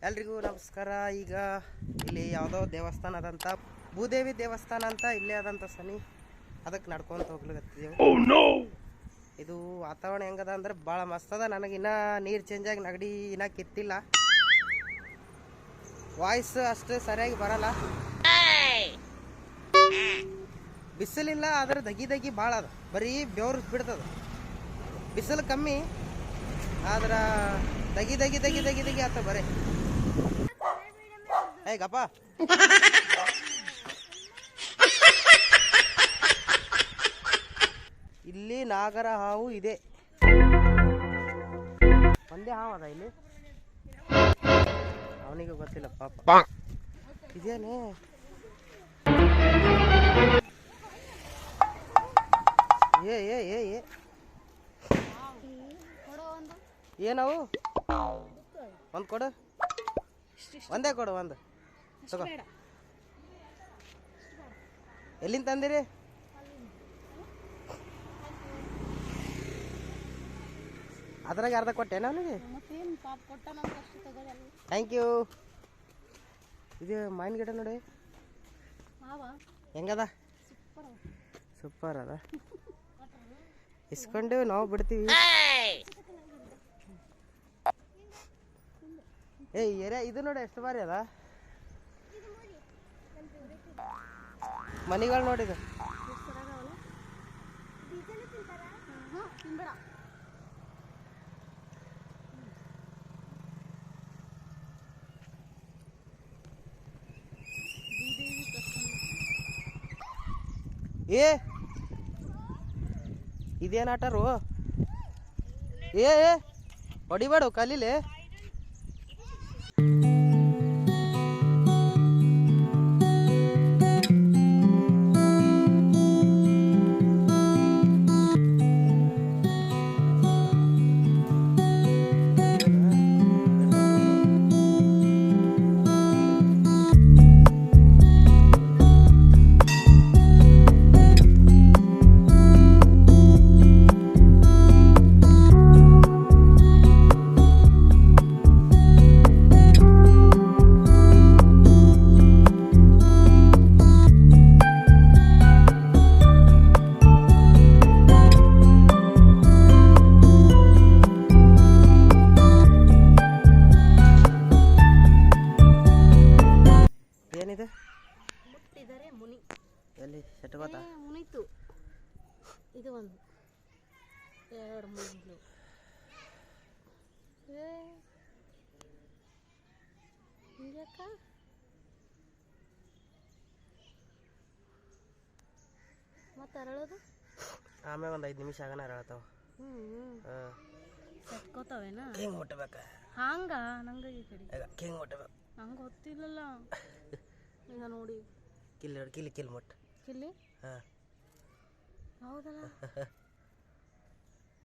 ಎಲ್ರಿಗೂ ನಮಸ್ಕಾರ. ಈಗ ಇಲ್ಲಿ ಯಾವುದೋ ದೇವಸ್ಥಾನ ಅದಂತ, ಭೂದೇವಿ ದೇವಸ್ಥಾನ ಅಂತ ಇಲ್ಲೇ ಅದಂತ ಸನಿ, ಅದಕ್ಕೆ ನಡ್ಕೊಂತ ಹೋಗ್ಲಿಕತ್ತಿದ್ದೇವೆ. ಇದು ವಾತಾವರಣ ಹೆಂಗದ ಅಂದ್ರೆ ಭಾಳ ಮಸ್ತ್ ಅದ. ನನಗಿನ್ನ ನೀರು ಚೇಂಜ್ ಆಗಿ ನಗಡಿ ಇನ್ನೂ ಕಿತ್ತಿಲ್ಲ, ವಾಯ್ಸ್ ಅಷ್ಟು ಸರಿಯಾಗಿ ಬರಲ್ಲ. ಬಿಸಿಲಿಲ್ಲ ಆದ್ರೆ ದಗಿ ಭಾಳ ಅದ, ಬರೀ ಬೆವರು ಬಿಡ್ತದ. ಬಿಸಿಲು ಕಮ್ಮಿ ಆದ್ರೆ ದಗಿ ಆತ ಬರೀ. ಹೇಗಪ್ಪ ಇಲ್ಲಿ ನಾಗರ ಹಾವು ಇದೆ, ಒಂದೇ ಹಾವು ಅದ ಇಲ್ಲಿ, ಅವನಿಗೆ ಗೊತ್ತಿಲ್ಲ ಪಾಪ. ಇದೇನೆ ಏ ಏ ಏ ಏ ಏನವು? ಒಂದು ಕೊಡು, ಒಂದೇ ಕೊಡು, ಒಂದು ತಗೋ. ಎಲ್ಲಿಂದ ತಂದಿರಿ? ಅದ್ರಾಗ ಅರ್ಧ ಕೊಟ್ಟೆ ಅವನಿಗೆ. Thank you. ಇದು ಮಾವಿನ ಗಿಡ ನೋಡಿ ಹೆಂಗದ, ಸೂಪರ್ ಅದ. ಇಸ್ಕೊಂಡು ನಾವು ಬಿಡ್ತೀವಿ. ಏಯ್ ಏರಿಯಾ ಇದು ನೋಡಿ ಎಷ್ಟು ಬಾರಿ ಅದ. ಮನಿಗಳು ನೋಡಿದ ಏ ಇದೇನು ಆಟರು? ಏ ಹೊಡಿಬೇಡು ಕಲೀಲಿ. ಏನಿದೆ? ಮುಟ್ಟಿದರೆ ಮುನಿ. ಎಲ್ಲಿ ಸೆಟ್ ಗೊತ್ತಾ? ಮುನಿತು. ಇದು ಒಂದು ಎರಡು ಮೂರು ಹಿಂಗ್ಯಾಕ ಮತ್ತೆ ಅರಳೋದು? ಆಮೇಲೆ ಒಂದು 5 ನಿಮಿಷ ಆಗನ ಅರಳತಾವ. ಸತ್ಕೋತಾವೇನ? ಹಿಂಗೆ ಮುಟ್ಟಬೇಕ ಹಂಗ ನಂಗೆ ಈ ಕಡೆ ಹಿಂಗೆ ಮುಟ್ಟಬೇಕು. ನಂಗೆ ಗೊತ್ತಿಲ್ಲಲ್ಲ. ಈಗ ನೋಡಿ ಕಿಲ್ಲಿ ಮುಟ್ಟು ಕಿಲ್ಲಿ. ಹಾಂ ಹೌದಲ್ಲ.